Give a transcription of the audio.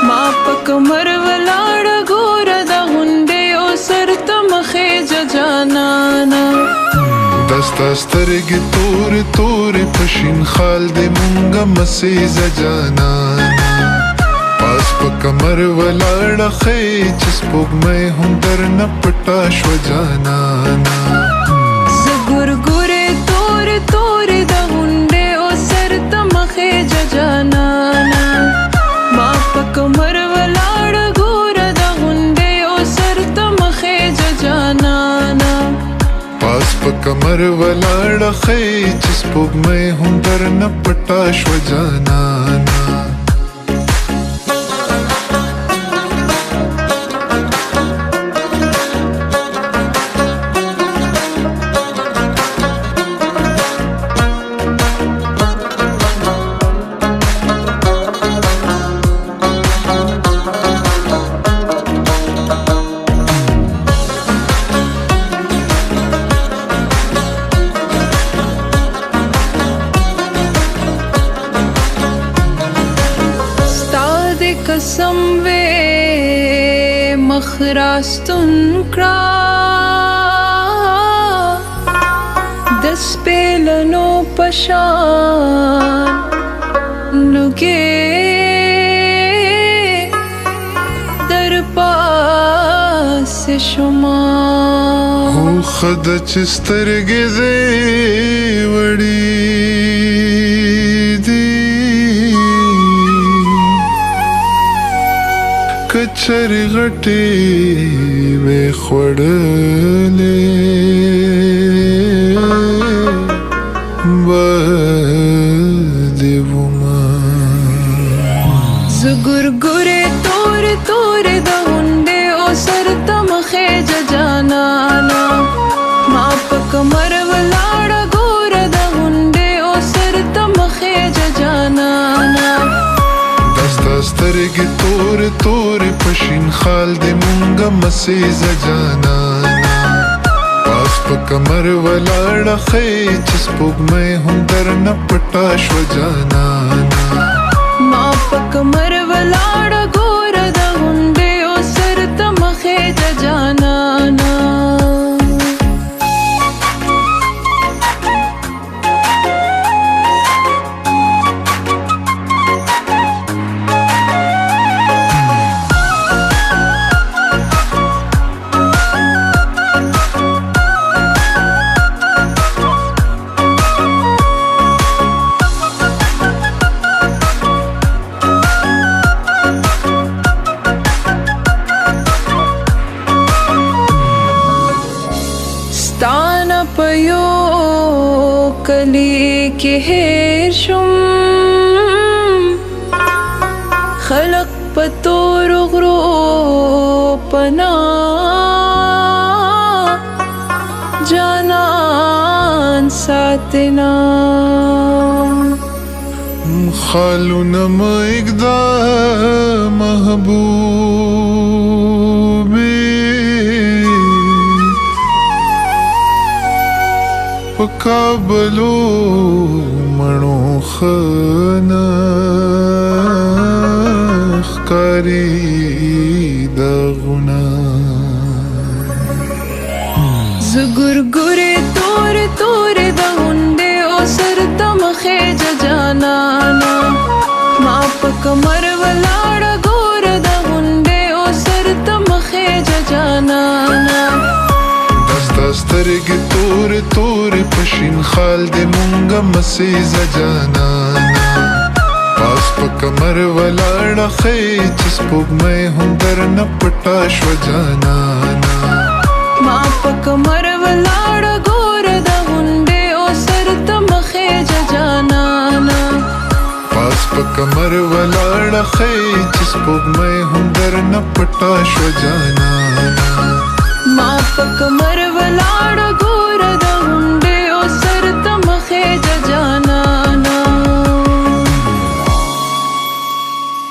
ما په کمر ولاړه ګوره د غونډې او سر ته مخې جانانا دستا سترګې تورې تورې په شین خال دې مونږه مسیزه جانانا پاس په کمر ولاړه ښې چې سپوږمۍ هم درنه پټه شوه جانانا زه ګورګورې تورې تورې د غونډې او سر ته مخې جانانا ما په کمر ولاړه ګوره د غونډې او سر ته مخې جانانا پاس په کمر ولاړه ښې چې سپوږمۍ هم درنه پټه شوه جانانا قسم وې مخ راستون کړه د سپېلنو په شان لږې در پاسې شومه هو ښه ده چې سترګې دې وړې دي کچرې غټې وې خوړلې به دې ومه زه ګورګورې تورې تورې د غونډې او سر ته مخې جانانا ما په کمر ولاړه ګوره د غونډې او سر ته مخې جانانا دستا سترګې تورې تورې په شین خال دې مونږه مسیزه جانانا پاس په کمر ولاړه ښې چې سپوږمۍ هم درنه پټه شوه جانانا ما په کمر ولاړه ګوره د غونډې او سر ته مخې جانانا ستانه په یو کلی کې هېر شوم خلق په تورو غرو پناه جانان ساتنا خالونه مه اږده محبوبې په کابلو مڼو ښه نه ښکاري داغونه زه ګورګورې تورې تورې د غونډې او سر ته مخې جانانا ما په کمر ولاړه ګوره د غونډې او سر ته مخې جانانا دستا سترګې تورې تورې په شین خال دې مونږه مسیزه جانانا پاس په کمر ولاړه ښې چې سپوږمۍ هم درنه پټه شوه جانانا ما په کمر ولاړه ګوره د غونډې او سر ته مخې جانانا پاس په کمر ولاړه ښې چې سپوږمۍ هم درنه پټه شوه جانانا